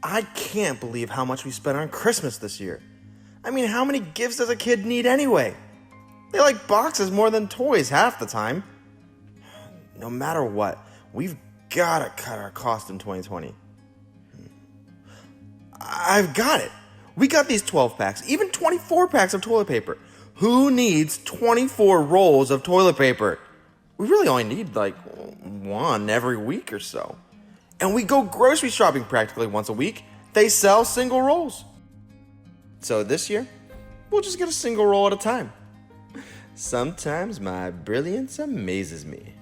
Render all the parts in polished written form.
I can't believe how much we spent on Christmas this year. I mean, how many gifts does a kid need anyway? They like boxes more than toys half the time. No matter what, we've gotta cut our cost in 2020. I've got it. We got these 12 packs, even 24 packs of toilet paper. Who needs 24 rolls of toilet paper? We really only need like one every week or so. And we go grocery shopping practically once a week. They sell single rolls. So this year, we'll just get a single roll at a time. Sometimes my brilliance amazes me.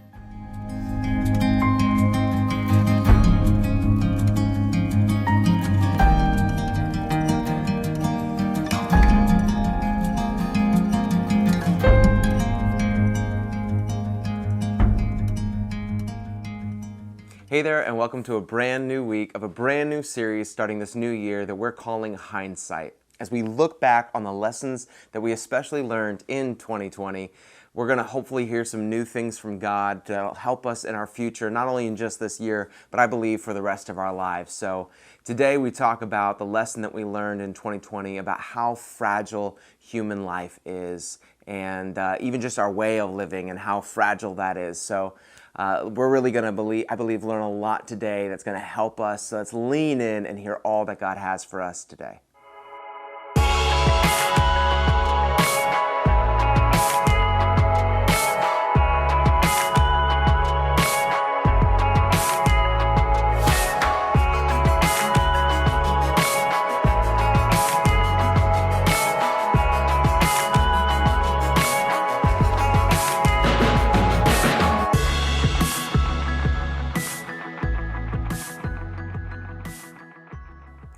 Hey there, and welcome to a brand new week of a brand new series starting this new year that we're calling Hindsight. As we look back on the lessons that we especially learned in 2020, we're going to hopefully hear some new things from God that'll help us in our future, not only in just this year, but I believe for the rest of our lives. So today we talk about the lesson that we learned in 2020 about how fragile human life is, and even just our way of living and how fragile that is. So we're really going to, I believe, learn a lot today that's going to help us. So let's lean in and hear all that God has for us today.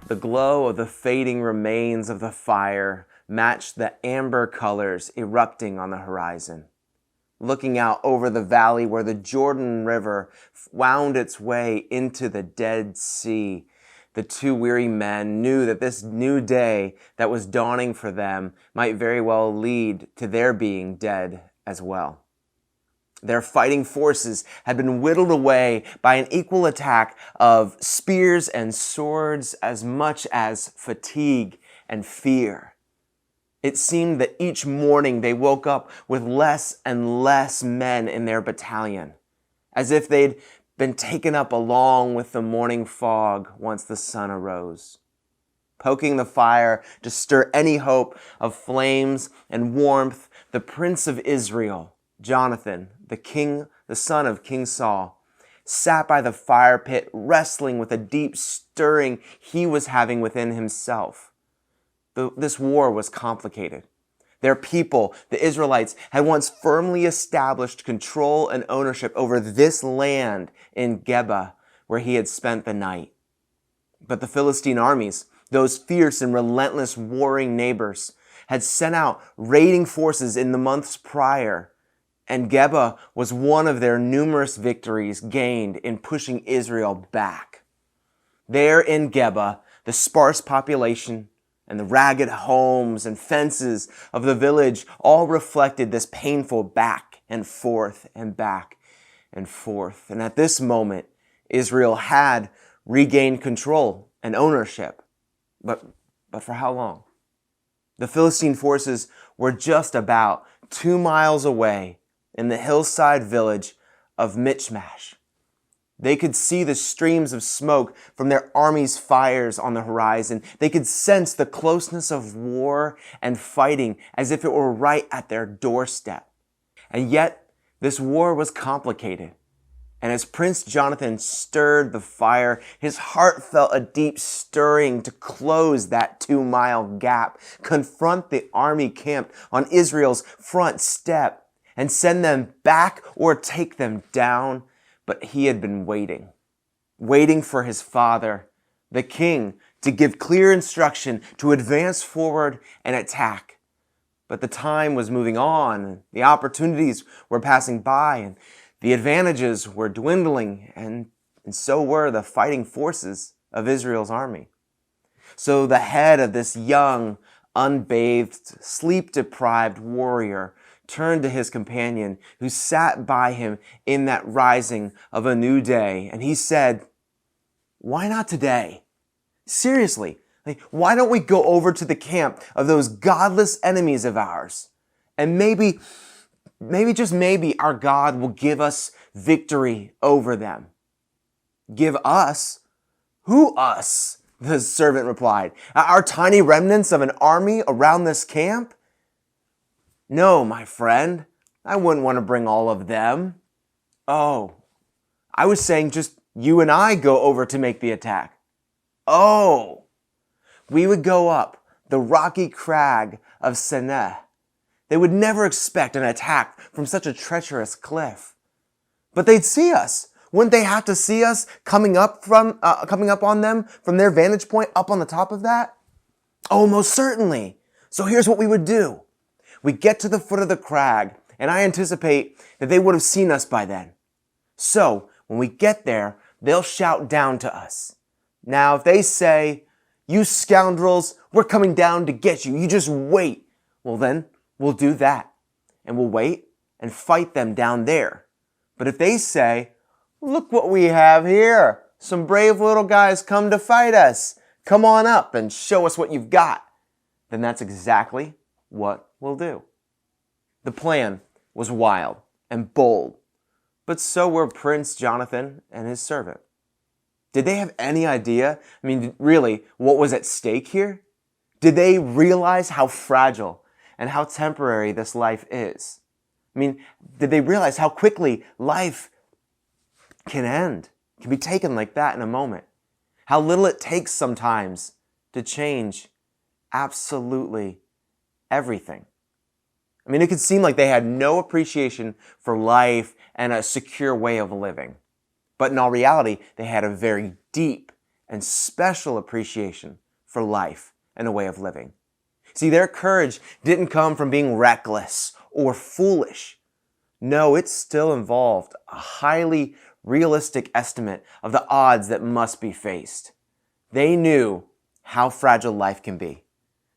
The glow of the fading remains of the fire matched the amber colors erupting on the horizon. Looking out over the valley where the Jordan River wound its way into the Dead Sea, the two weary men knew that this new day that was dawning for them might very well lead to their being dead as well. Their fighting forces had been whittled away by an equal attack of spears and swords as much as fatigue and fear. It seemed that each morning they woke up with less and less men in their battalion, as if they'd been taken up along with the morning fog once the sun arose. Poking the fire to stir any hope of flames and warmth, the Prince of Israel, Jonathan, the son of King Saul, sat by the fire pit wrestling with a deep stirring he was having within himself. This war was complicated. Their people, the Israelites, had once firmly established control and ownership over this land in Geba, where he had spent the night. But the Philistine armies, those fierce and relentless warring neighbors, had sent out raiding forces in the months prior, and Geba was one of their numerous victories gained in pushing Israel back. There in Geba, the sparse population and the ragged homes and fences of the village all reflected this painful back and forth and back and forth. And at this moment, Israel had regained control and ownership. But for how long? The Philistine forces were just about 2 miles away in the hillside village of Michmash. They could see the streams of smoke from their army's fires on the horizon. They could sense the closeness of war and fighting as if it were right at their doorstep. And yet, this war was complicated. And as Prince Jonathan stirred the fire, his heart felt a deep stirring to close that 2-mile gap, confront the army camped on Israel's front step, and send them back or take them down. But he had been waiting for his father, the king, to give clear instruction to advance forward and attack. But the time was moving on, and the opportunities were passing by, and the advantages were dwindling, and so were the fighting forces of Israel's army. So the head of this young, unbathed, sleep-deprived warrior turned to his companion who sat by him in that rising of a new day, and he said, "Why not today? Seriously, why don't we go over to the camp of those godless enemies of ours? And maybe, just maybe, our God will give us victory over them." "Give us? Who us?" the servant replied. "Our tiny remnants of an army around this camp? No, my friend, I wouldn't want to bring all of them." "Oh, I was saying just you and I go over to make the attack." "Oh, we would go up the rocky crag of Seneh. They would never expect an attack from such a treacherous cliff." "But they'd see us. Wouldn't they have to see us coming up on them from their vantage point up on the top of that?" "Oh, most certainly. So here's what we would do. We get to the foot of the crag, and I anticipate that they would have seen us by then. So when we get there, they'll shout down to us. Now, if they say, 'You scoundrels, we're coming down to get you. You just wait.' Well, then we'll do that, and we'll wait and fight them down there. But if they say, 'Look what we have here. Some brave little guys come to fight us. Come on up and show us what you've got,' then that's exactly what we'll do." The plan was wild and bold, but so were Prince Jonathan and his servant. Did they have any idea? Really, what was at stake here? Did they realize how fragile and how temporary this life is? Did they realize how quickly life can end, can be taken like that in a moment? How little it takes sometimes to change absolutely everything. It could seem like they had no appreciation for life and a secure way of living. But in all reality, they had a very deep and special appreciation for life and a way of living. See, their courage didn't come from being reckless or foolish. No, it still involved a highly realistic estimate of the odds that must be faced. They knew how fragile life can be.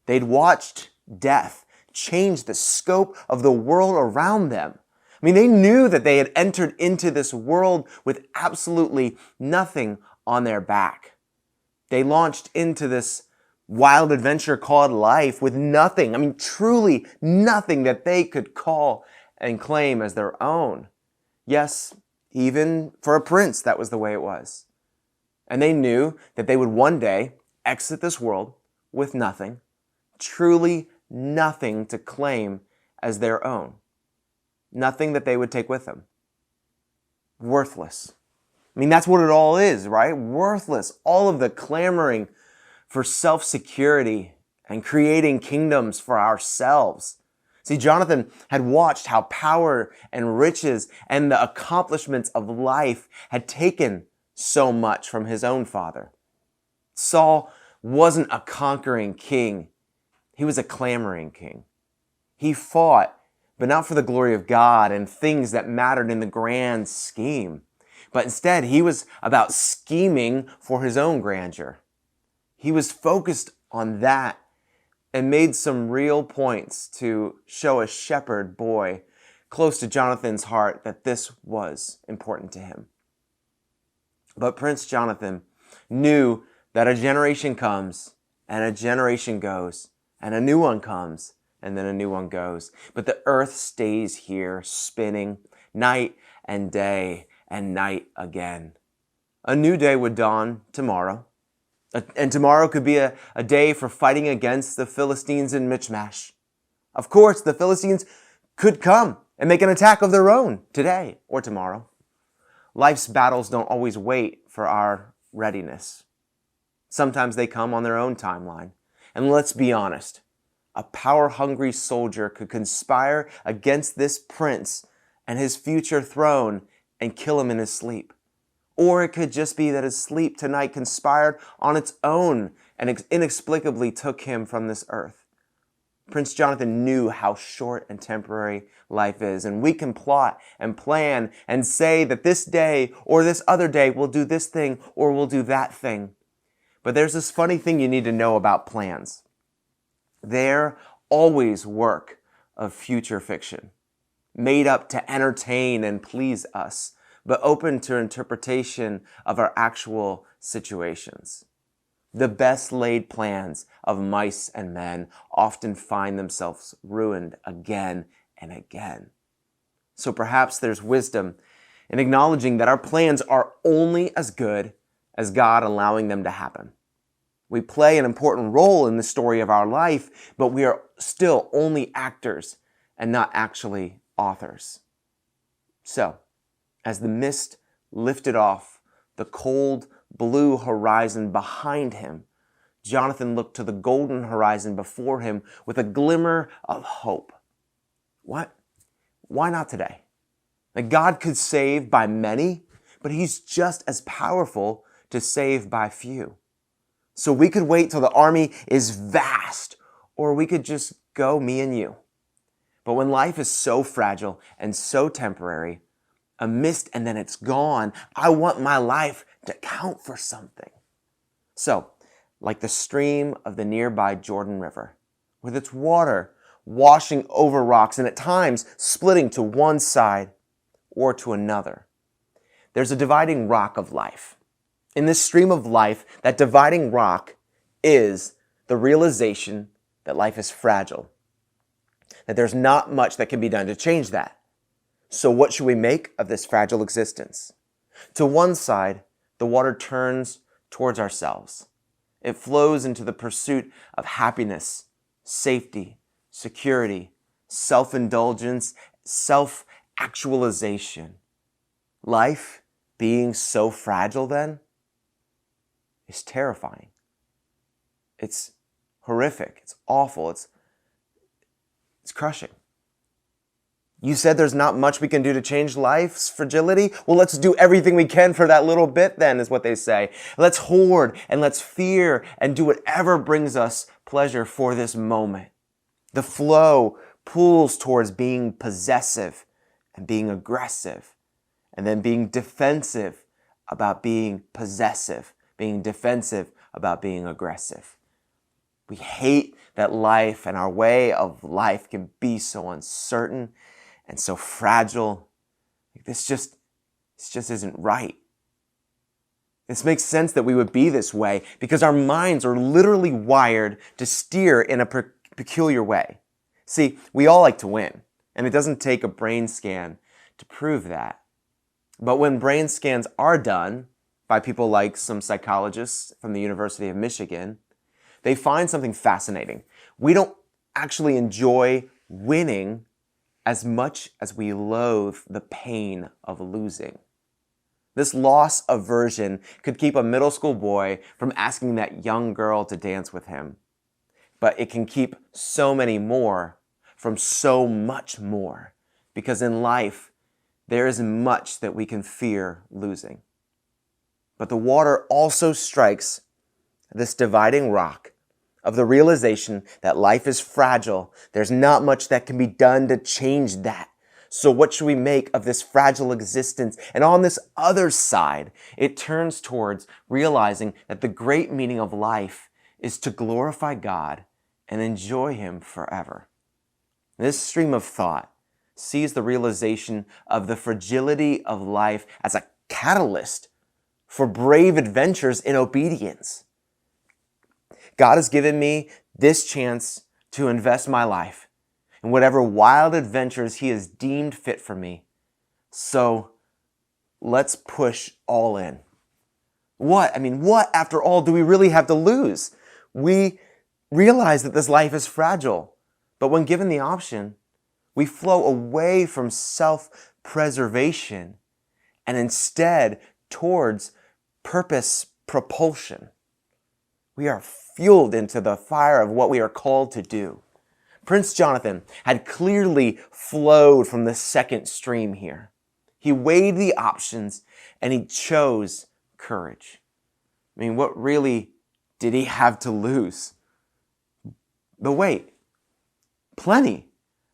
They'd watched death change the scope of the world around them. They knew that they had entered into this world with absolutely nothing on their back. They launched into this wild adventure called life with nothing, truly nothing that they could call and claim as their own. Yes, even for a prince, that was the way it was. And they knew that they would one day exit this world with nothing, truly nothing to claim as their own. Nothing that they would take with them. Worthless. That's what it all is, right? Worthless. All of the clamoring for self-security and creating kingdoms for ourselves. See, Jonathan had watched how power and riches and the accomplishments of life had taken so much from his own father. Saul wasn't a conquering king. He was a clamoring king. He fought, but not for the glory of God and things that mattered in the grand scheme. But instead, he was about scheming for his own grandeur. He was focused on that and made some real points to show a shepherd boy close to Jonathan's heart that this was important to him. But Prince Jonathan knew that a generation comes and a generation goes, and a new one comes and then a new one goes. But the earth stays here spinning night and day and night again. A new day would dawn tomorrow. And tomorrow could be a day for fighting against the Philistines in Michmash. Of course, the Philistines could come and make an attack of their own today or tomorrow. Life's battles don't always wait for our readiness. Sometimes they come on their own timeline. And let's be honest, a power-hungry soldier could conspire against this prince and his future throne and kill him in his sleep. Or it could just be that his sleep tonight conspired on its own and inexplicably took him from this earth. Prince Jonathan knew how short and temporary life is, and we can plot and plan and say that this day or this other day we'll do this thing or we'll do that thing. But there's this funny thing you need to know about plans. They're always work of future fiction. made up to entertain and please us, but open to interpretation of our actual situations. The best laid plans of mice and men often find themselves ruined again and again. So perhaps there's wisdom in acknowledging that our plans are only as good as God allowing them to happen. We play an important role in the story of our life, but we are still only actors and not actually authors. So, as the mist lifted off the cold blue horizon behind him, Jonathan looked to the golden horizon before him with a glimmer of hope. What? Why not today? That God could save by many, but he's just as powerful to save by few. So we could wait till the army is vast, or we could just go me and you. But when life is so fragile and so temporary, a mist and then it's gone, I want my life to count for something. So, like the stream of the nearby Jordan River, with its water washing over rocks and at times splitting to one side or to another, there's a dividing rock of life. In this stream of life, that dividing rock is the realization that life is fragile, that there's not much that can be done to change that. So what should we make of this fragile existence? To one side, the water turns towards ourselves. It flows into the pursuit of happiness, safety, security, self-indulgence, self-actualization. Life being so fragile then is terrifying. It's horrific. It's awful. It's crushing. You said there's not much we can do to change life's fragility? Well, let's do everything we can for that little bit then, is what they say. Let's hoard and let's fear and do whatever brings us pleasure for this moment. The flow pulls towards being possessive and being aggressive, and then being defensive about being possessive, being defensive about being aggressive. We hate that life and our way of life can be so uncertain and so fragile. This just isn't right. This makes sense that we would be this way because our minds are literally wired to steer in a peculiar way. See, we all like to win, and it doesn't take a brain scan to prove that. But when brain scans are done by people like some psychologists from the University of Michigan, they find something fascinating. We don't actually enjoy winning as much as we loathe the pain of losing. This loss aversion could keep a middle school boy from asking that young girl to dance with him. But it can keep so many more from so much more, because in life, there is much that we can fear losing. But the water also strikes this dividing rock of the realization that life is fragile. There's not much that can be done to change that. So what should we make of this fragile existence? And on this other side, it turns towards realizing that the great meaning of life is to glorify God and enjoy Him forever. This stream of thought sees the realization of the fragility of life as a catalyst for brave adventures in obedience. God has given me this chance to invest my life in whatever wild adventures He has deemed fit for me. So let's push all in. What after all do we really have to lose? We realize that this life is fragile, but when given the option, we flow away from self-preservation and instead towards purpose propulsion. We are fueled into the fire of what we are called to do. Prince Jonathan had clearly flowed from the second stream here. He weighed the options and he chose courage. What really did he have to lose? But wait, plenty.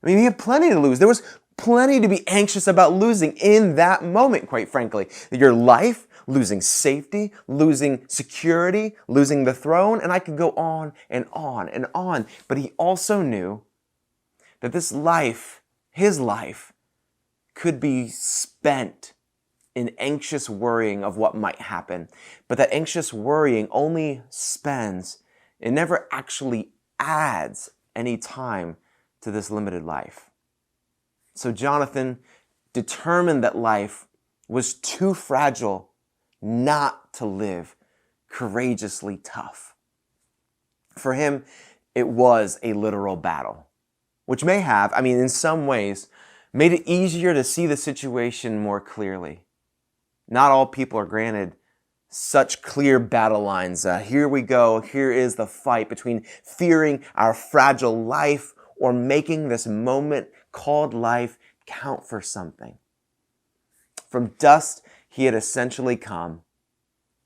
He had plenty to lose. There was plenty to be anxious about losing in that moment, quite frankly. Your life, losing safety, losing security, losing the throne, and I could go on and on and on. But he also knew that this life, his life, could be spent in anxious worrying of what might happen. But that anxious worrying only spends, it never actually adds any time to this limited life. So Jonathan determined that life was too fragile not to live courageously tough. For him, it was a literal battle, which may have, in some ways, made it easier to see the situation more clearly. Not all people are granted such clear battle lines. Here we go. Here is the fight between fearing our fragile life or making this moment called life count for something. From dust he had essentially come.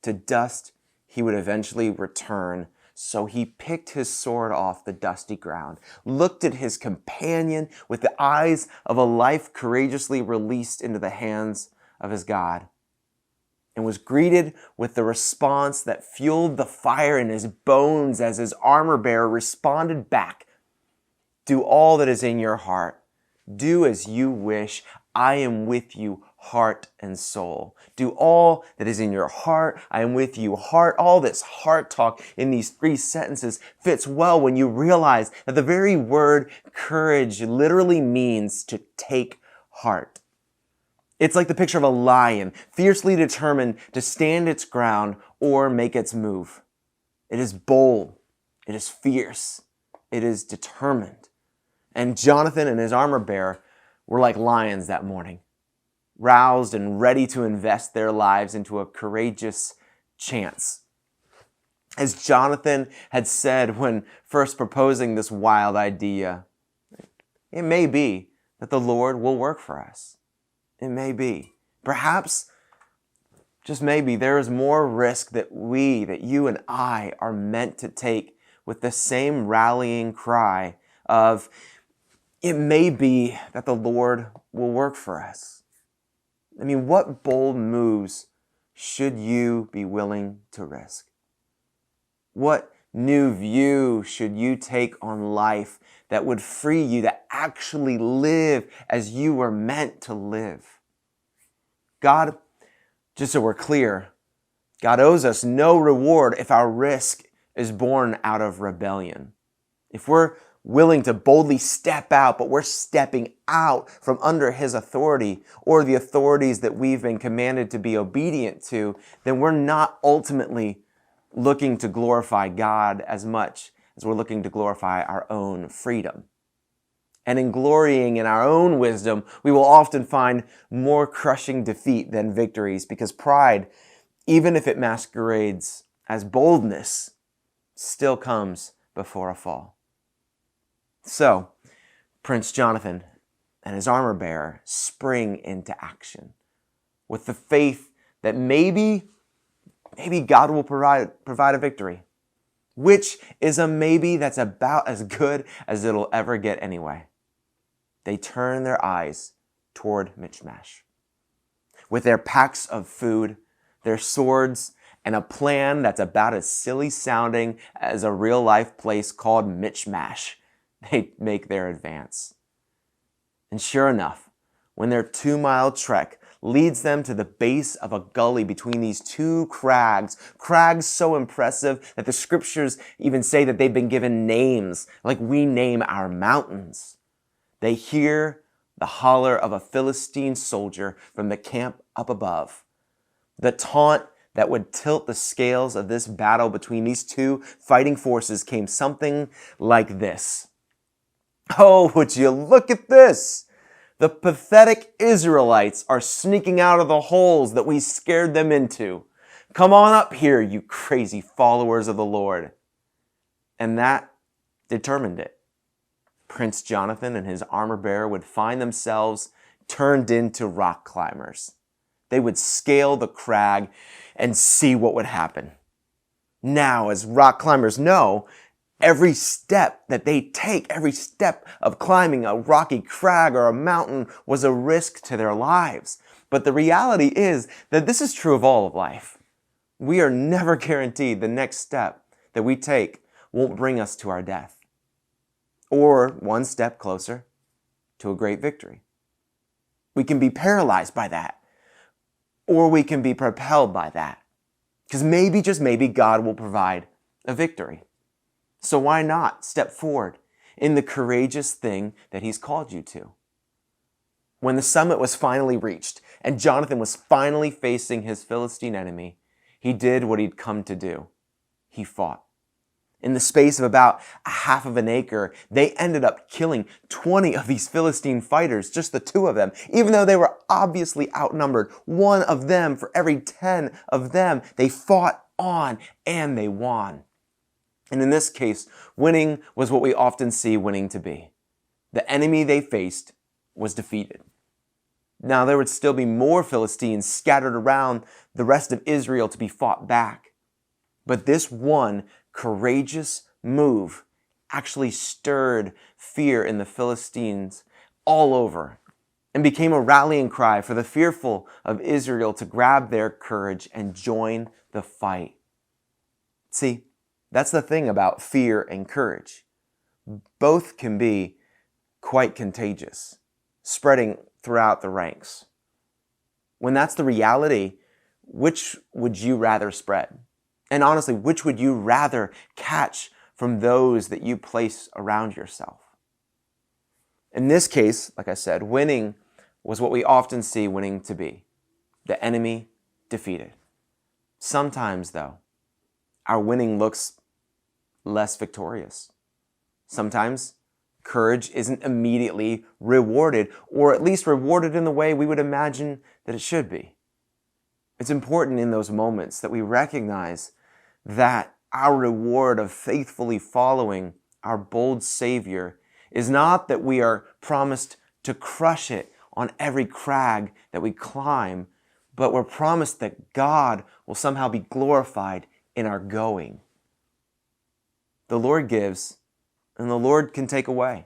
To dust he would eventually return. So he picked his sword off the dusty ground, looked at his companion with the eyes of a life courageously released into the hands of his God, and was greeted with the response that fueled the fire in his bones as his armor-bearer responded back. Do all that is in your heart. Do as you wish. I am with you, heart and soul. Do all that is in your heart. I am with you, heart. All this heart talk in these 3 sentences fits well when you realize that the very word courage literally means to take heart. It's like the picture of a lion, fiercely determined to stand its ground or make its move. It is bold. It is fierce. It is determined. And Jonathan and his armor bearer were like lions that morning, roused and ready to invest their lives into a courageous chance. As Jonathan had said when first proposing this wild idea, it may be that the Lord will work for us. It may be. Perhaps, just maybe, there is more risk that you and I are meant to take with the same rallying cry of, it may be that the Lord will work for us. What bold moves should you be willing to risk? What new view should you take on life that would free you to actually live as you were meant to live? God, just so we're clear, God owes us no reward if our risk is born out of rebellion. If we're willing to boldly step out, but we're stepping out from under his authority or the authorities that we've been commanded to be obedient to, then we're not ultimately looking to glorify God as much as we're looking to glorify our own freedom. And in glorying in our own wisdom, we will often find more crushing defeat than victories, because pride, even if it masquerades as boldness, still comes before a fall. So, Prince Jonathan and his armor bearer spring into action with the faith that maybe God will provide a victory, which is a maybe that's about as good as it'll ever get anyway. They turn their eyes toward Michmash. With their packs of food, their swords, and a plan that's about as silly sounding as a real-life place called Michmash, they make their advance. And sure enough, when their 2-mile trek leads them to the base of a gully between these 2 crags so impressive that the scriptures even say that they've been given names, like we name our mountains, they hear the holler of a Philistine soldier from the camp up above. The taunt that would tilt the scales of this battle between these 2 fighting forces came something like this. Oh, would you look at this? The pathetic Israelites are sneaking out of the holes that we scared them into. Come on up here, you crazy followers of the Lord. And that determined it. Prince Jonathan and his armor bearer would find themselves turned into rock climbers. They would scale the crag and see what would happen. Now, as rock climbers know, every step that they take, every step of climbing a rocky crag or a mountain was a risk to their lives. But the reality is that this is true of all of life. We are never guaranteed the next step that we take won't bring us to our death, or one step closer to a great victory. We can be paralyzed by that, or we can be propelled by that. Because maybe, just maybe, God will provide a victory. So why not step forward in the courageous thing that he's called you to? When the summit was finally reached and Jonathan was finally facing his Philistine enemy, he did what he'd come to do. He fought. In the space of about a half of an acre, they ended up killing 20 of these Philistine fighters, just the two of them, even though they were obviously outnumbered. One of them for every 10 of them. They fought on and they won. And in this case, winning was what we often see winning to be. The enemy they faced was defeated. Now, there would still be more Philistines scattered around the rest of Israel to be fought back. But this one courageous move actually stirred fear in the Philistines all over and became a rallying cry for the fearful of Israel to grab their courage and join the fight. See, that's the thing about fear and courage. Both can be quite contagious, spreading throughout the ranks. When that's the reality, which would you rather spread? And honestly, which would you rather catch from those that you place around yourself? In this case, like I said, winning was what we often see winning to be. The enemy defeated. Sometimes, though, our winning looks less victorious. Sometimes courage isn't immediately rewarded, or at least rewarded in the way we would imagine that it should be. It's important in those moments that we recognize that our reward of faithfully following our bold Savior is not that we are promised to crush it on every crag that we climb, but we're promised that God will somehow be glorified in our going. The Lord gives, and the Lord can take away.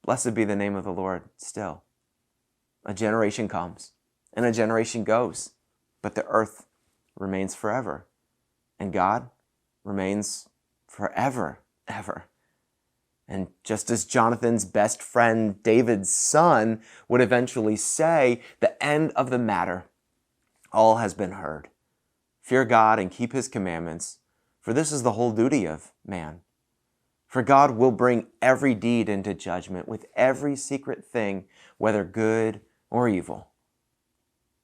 Blessed be the name of the Lord still. A generation comes, and a generation goes, but the earth remains forever, and God remains forever, ever. And just as Jonathan's best friend, David's son, would eventually say, the end of the matter, all has been heard. Fear God and keep his commandments, for this is the whole duty of man. For God will bring every deed into judgment with every secret thing, whether good or evil.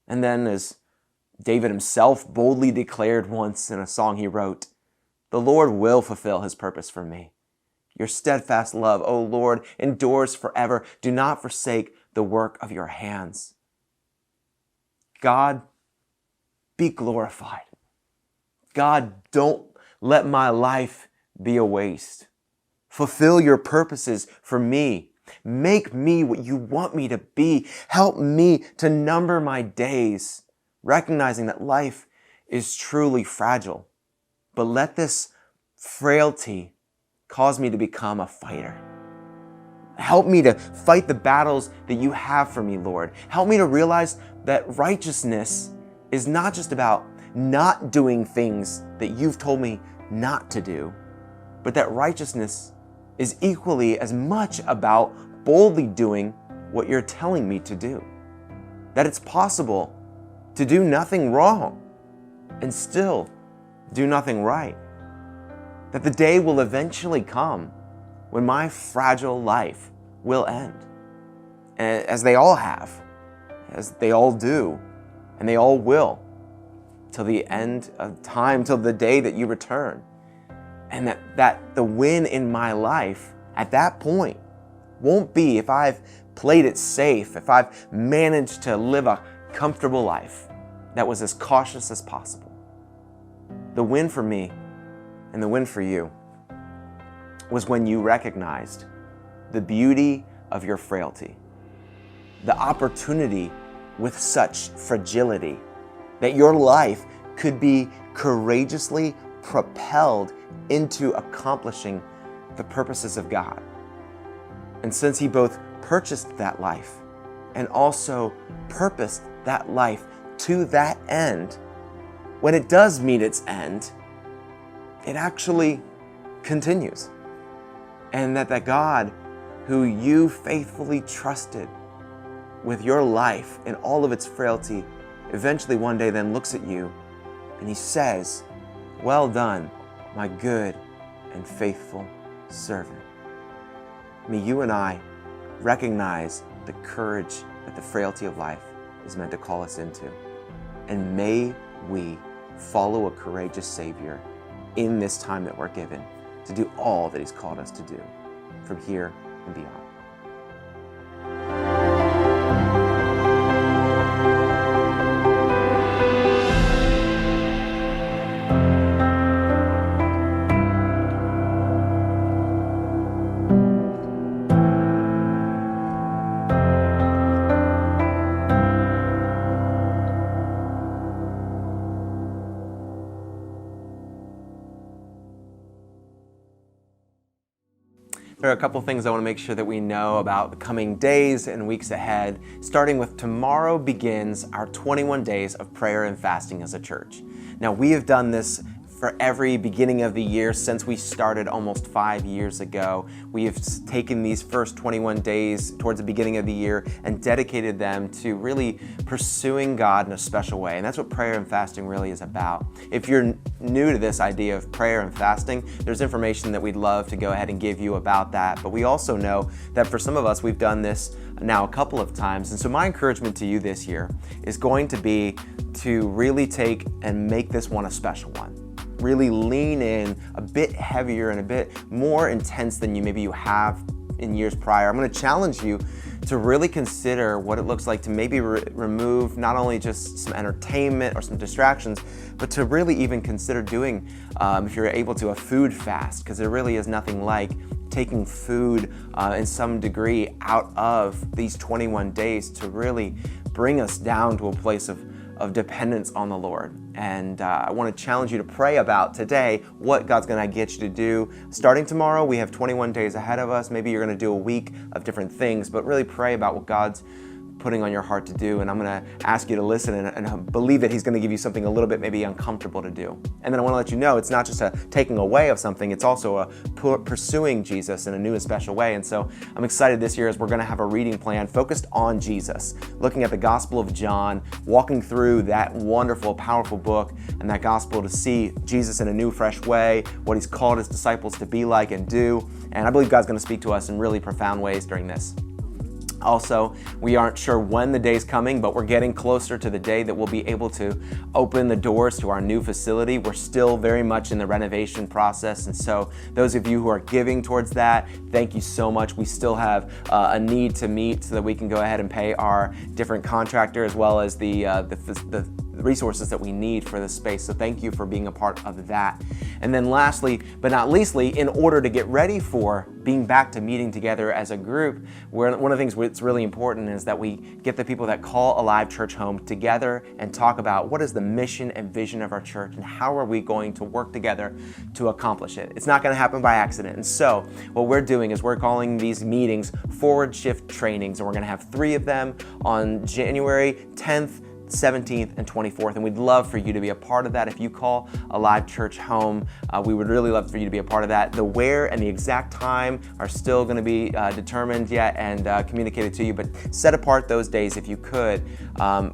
And then, as David himself boldly declared once in a song he wrote, the Lord will fulfill his purpose for me. Your steadfast love, O Lord, endures forever. Do not forsake the work of your hands. God, be glorified. God, don't let my life be a waste. Fulfill your purposes for me. Make me what you want me to be. Help me to number my days, recognizing that life is truly fragile. But let this frailty cause me to become a fighter. Help me to fight the battles that you have for me, Lord. Help me to realize that righteousness is not just about not doing things that you've told me not to do, but that righteousness is equally as much about boldly doing what you're telling me to do. That it's possible to do nothing wrong and still do nothing right. That the day will eventually come when my fragile life will end, as they all have, as they all do, and they all will, till the end of time, till the day that you return. And that the win in my life at that point won't be if I've played it safe, if I've managed to live a comfortable life that was as cautious as possible. The win for me and the win for you was when you recognized the beauty of your frailty, the opportunity with such fragility that your life could be courageously propelled into accomplishing the purposes of God. And since he both purchased that life and also purposed that life to that end, when it does meet its end, it actually continues. And that God, who you faithfully trusted, with your life and all of its frailty, eventually one day then looks at you and he says, "Well done, my good and faithful servant." May you and I recognize the courage that the frailty of life is meant to call us into. And may we follow a courageous Savior in this time that we're given to do all that He's called us to do from here and beyond. There are a couple things I want to make sure that we know about the coming days and weeks ahead, starting with tomorrow begins our 21 days of prayer and fasting as a church. Now, we have done this for every beginning of the year since we started almost 5 years ago. We have taken these first 21 days towards the beginning of the year and dedicated them to really pursuing God in a special way. And that's what prayer and fasting really is about. If you're new to this idea of prayer and fasting, there's information that we'd love to go ahead and give you about that. But we also know that for some of us, we've done this now a couple of times. And so my encouragement to you this year is going to be to really take and make this one a special one. Really lean in a bit heavier and a bit more intense than maybe you have in years prior. I'm going to challenge you to really consider what it looks like to maybe remove not only just some entertainment or some distractions, but to really even consider doing, if you're able to, a food fast, because there really is nothing like taking food in some degree out of these 21 days to really bring us down to a place of dependence on the Lord. And I want to challenge you to pray about today what God's going to get you to do. Starting tomorrow, we have 21 days ahead of us. Maybe you're going to do a week of different things, but really pray about what God's putting on your heart to do. And I'm going to ask you to listen and believe that He's going to give you something a little bit maybe uncomfortable to do. And then I want to let you know it's not just a taking away of something, it's also a pursuing Jesus in a new and special way. And so I'm excited this year as we're going to have a reading plan focused on Jesus, looking at the Gospel of John, walking through that wonderful, powerful book and that gospel to see Jesus in a new, fresh way, what He's called His disciples to be like and do. And I believe God's going to speak to us in really profound ways during this. Also, we aren't sure when the day's coming, but we're getting closer to the day that we'll be able to open the doors to our new facility. We're still very much in the renovation process, and so those of you who are giving towards that, thank you so much. We still have a need to meet so that we can go ahead and pay our different contractor as well as the resources that we need for this space. So thank you for being a part of that. And then lastly, but not leastly, in order to get ready for being back to meeting together as a group, one of the things that's really important is that we get the people that call Alive Church home together and talk about what is the mission and vision of our church and how are we going to work together to accomplish it. It's not going to happen by accident. And so what we're doing is we're calling these meetings forward shift trainings, and we're going to have 3 of them on January 10th, 17th and 24th, and we'd love for you to be a part of that. If you call Alive Church home, we would really love for you to be a part of that. The where and the exact time are still going to be determined yet and communicated to you, but set apart those days if you could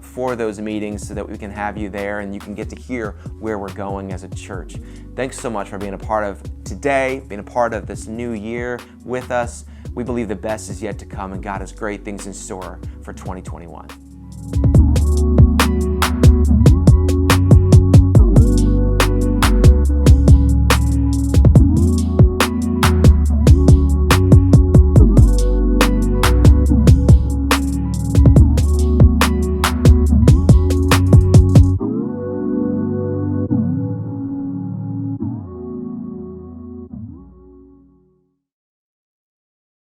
for those meetings so that we can have you there and you can get to hear where we're going as a church. Thanks so much for being a part of today, being a part of this new year with us. We believe the best is yet to come, and God has great things in store for 2021.